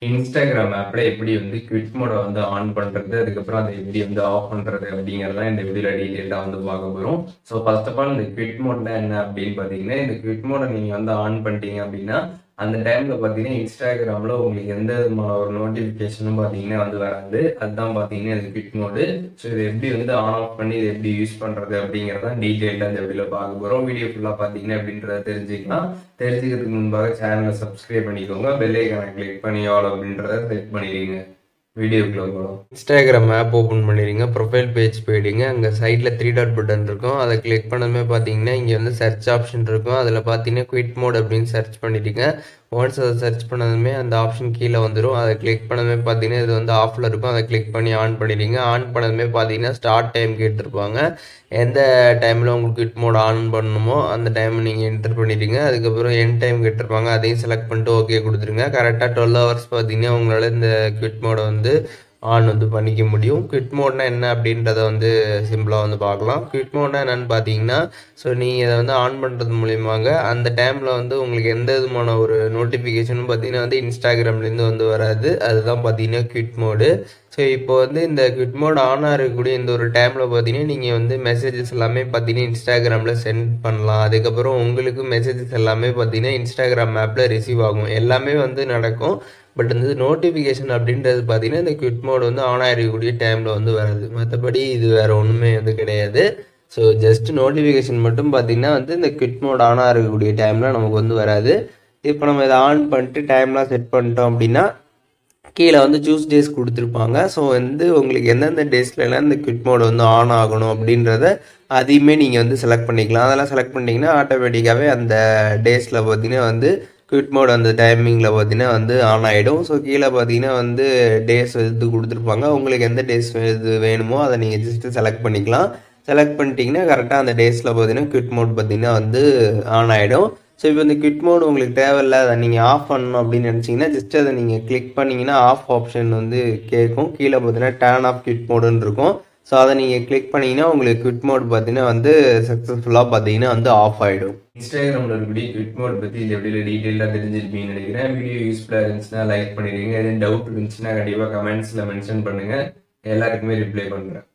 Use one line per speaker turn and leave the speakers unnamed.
Instagram ஆப்ல எப்படி வந்து குவிட் மோட வந்து ஆன் பண்றது, அதுக்கப்புறம் அதை எப்படி வந்து ஆஃப் பண்றது அப்படிங்கறத இந்த வீடியோல டீடைலா வந்து பார்க்க போறோம். ஸோ ஃபர்ஸ்ட் ஆஃப் ஆல் இந்த குவிட் மோட்னா என்ன அப்படின்னு பாத்தீங்கன்னா, இந்த குவிட் மோட நீங்க வந்து ஆன் பண்ணிட்டீங்க அப்படின்னா, அந்த டைம்ல பாத்தீங்கன்னா இன்ஸ்டாகிராம்ல உங்களுக்கு எந்த விதமான ஒரு நோட்டிபிகேஷனும் பாத்தீங்கன்னா வந்து வராது. அதுதான் பாத்தீங்கன்னா இந்த குவிட் மோடு. ஸோ இதை எப்படி வந்து ஆன் ஆஃப் பண்ணி இதை எப்படி யூஸ் பண்றது அப்படிங்கறத டீடைலா இந்த வீடியோல பார்க்க போறோம். வீடியோ ஃபுல்லா பாத்தீங்கன்னா அப்படின்றத தெரிஞ்சுக்கலாம். தெரிஞ்சுக்கிறதுக்கு முன்பாக சேனலை சப்ஸ்கிரைப் பண்ணிக்கோங்க, பெல் ஐக்கானை கிளிக் பண்ணி ஆல் அப்படின்றத செட் பண்ணிடுங்க. வீடியோக்குள்ள போகலாம். இன்ஸ்டாகிராம் ஆப் ஓப்பன் பண்ணிடுங்க. ப்ரொஃபைல் பேஜ் போயிடுங்க. அங்கே சைடில் 3 டாட் பட்டன் இருக்கும். அதை கிளிக் பண்ணதுமே பார்த்தீங்கன்னா இங்கே வந்து சர்ச் ஆப்ஷன் இருக்கும். அதில் பார்த்தீங்கன்னா குவிட் மோட் அப்படின்னு சர்ச் பண்ணிடுங்க. ஒன்ஸ் அதை சர்ச் பண்ணதுமே அந்த ஆப்ஷன் கீழே வந்துடும். அதை கிளிக் பண்ணதுமே பார்த்தீங்கன்னா இது வந்து ஆஃபில் இருக்கும். அதை கிளிக் பண்ணி ஆன் பண்ணிடுங்க. ஆன் பண்ணதுமே பார்த்தீங்கன்னா ஸ்டார்ட் டைம் கேட்டிருப்பாங்க. எந்த டைமில் உங்களுக்கு குவிட் மோட் ஆன் பண்ணணுமோ அந்த டைம் நீங்கள் என்டர் பண்ணிடுங்க. அதுக்கப்புறம் என் டைம் கேட்டிருப்பாங்க. அதையும் செலக்ட் பண்ணிட்டு ஓகே கொடுத்துருங்க. கரெக்டாக 12 ஹவர்ஸ் பார்த்தீங்கன்னா உங்களால் இந்த குவிட் மோடை வந்து ஆன் வந்து பண்ணிக்க முடியும். குவிட் மோட்னா என்ன அப்படின்றத வந்து சிம்பிளாக வந்து பார்க்கலாம். குவிட் மோட்னா என்னன்னு பார்த்தீங்கன்னா, ஸோ நீங்கள் இதை வந்து ஆன் பண்ணுறது மூலியமாக அந்த டைமில் வந்து உங்களுக்கு எந்த விதமான ஒரு நோட்டிஃபிகேஷனும் பார்த்தீங்கன்னா வந்து இன்ஸ்டாகிராம்லேருந்து வந்து வராது. அதுதான் பார்த்தீங்கன்னா குவிட் மோடு. ஸோ இப்போ வந்து இந்த குவிட் மோட் ஆன் ஆகக்கூடிய இந்த ஒரு டைமில் பார்த்தீங்கன்னா நீங்கள் வந்து மெசேஜஸ் எல்லாமே பார்த்தீங்கன்னா இன்ஸ்டாகிராமில் சென்ட் பண்ணலாம். அதுக்கப்புறம் உங்களுக்கு மெசேஜஸ் எல்லாமே பார்த்தீங்கன்னா இன்ஸ்டாகிராம் ஆப்பில் ரிசீவ் ஆகும். எல்லாமே வந்து நடக்கும். பட் இந்த நோட்டிஃபிகேஷன் அப்படின்றது பார்த்தீங்கன்னா இந்த குவிட் மோட் வந்து ஆன் ஆகிருக்கக்கூடிய டைமில் வந்து வராது. மற்றபடி இது வேறு ஒன்றுமே வந்து கிடையாது. ஸோ ஜஸ்ட் நோட்டிஃபிகேஷன் மட்டும் பார்த்தீங்கன்னா வந்து இந்த குவிட் மோட் ஆன் ஆகக்கூடிய டைமில் நமக்கு வந்து வராது. இப்போ நம்ம இதை ஆன் பண்ணிட்டு டைம்லாம் செட் பண்ணிட்டோம் அப்படின்னா கீழே வந்து சூஸ் டேஸ் கொடுத்துருப்பாங்க. ஸோ வந்து உங்களுக்கு எந்தெந்த டேஸ்லலாம் இந்த குவிட் மோட் வந்து ஆன் ஆகணும் அப்படின்றத அதையுமே நீங்கள் வந்து செலக்ட் பண்ணிக்கலாம். அதெல்லாம் செலக்ட் பண்ணிட்டீங்கன்னா ஆட்டோமேட்டிக்காகவே அந்த டேஸில் பார்த்தீங்கன்னா வந்து குவிட் மோட் அந்த டைமிங்கில் பார்த்தீங்கன்னா வந்து ஆன் ஆகிடும். ஸோ கீழே பார்த்தீங்கன்னா வந்து டேஸ் இது கொடுத்துருப்பாங்க. உங்களுக்கு எந்த டேஸ் இது வேணுமோ அதை நீங்கள் ஜஸ்ட்டு செலக்ட் பண்ணிக்கலாம். செலக்ட் பண்ணிட்டீங்கன்னா கரெக்டாக அந்த டேஸில் பார்த்தீங்கன்னா குவிட் மோட் பார்த்தீங்கன்னா வந்து ஆன் ஆகிடும். ஸோ இப்போ இந்த குவிட் மோட் உங்களுக்கு தேவையில்லை, அதை நீங்கள் ஆஃப் பண்ணணும் அப்படின்னு நினச்சிங்கன்னா ஜஸ்ட் அதை நீங்கள் கிளிக் பண்ணிங்கன்னா ஆஃப் ஆப்ஷன் வந்து கேட்கும். கீழே பார்த்தீங்கன்னா டர்ன் ஆஃப் குவிட் மோடுன்னு இருக்கும். ஸோ அதை நீங்கள் கிளிக் பண்ணிங்கன்னா உங்களுக்கு குவிட் மோட் பார்த்தீங்கன்னா வந்து சக்ஸஸ்ஃபுல்லாக பார்த்தீங்கன்னா வந்து ஆஃப் ஆகிடும். இன்ஸ்டாகிராமில் இருக்கக்கூடிய குவிட் மோட் பற்றி இந்த வீடியோவில் டீட்டெயிலாக தெரிஞ்சிருப்பீங்கன்னு நினைக்கிறேன். வீடியோ யூஸ்ஃபுல்லாக இருந்துச்சுன்னா லைக் பண்ணிடுங்க. எதுவும் டவுட் இருந்துச்சுன்னா கண்டிப்பாக கமெண்ட்ஸில் மென்ஷன் பண்ணுங்கள். எல்லாருக்குமே ரிப்ளை பண்ணுறேன்.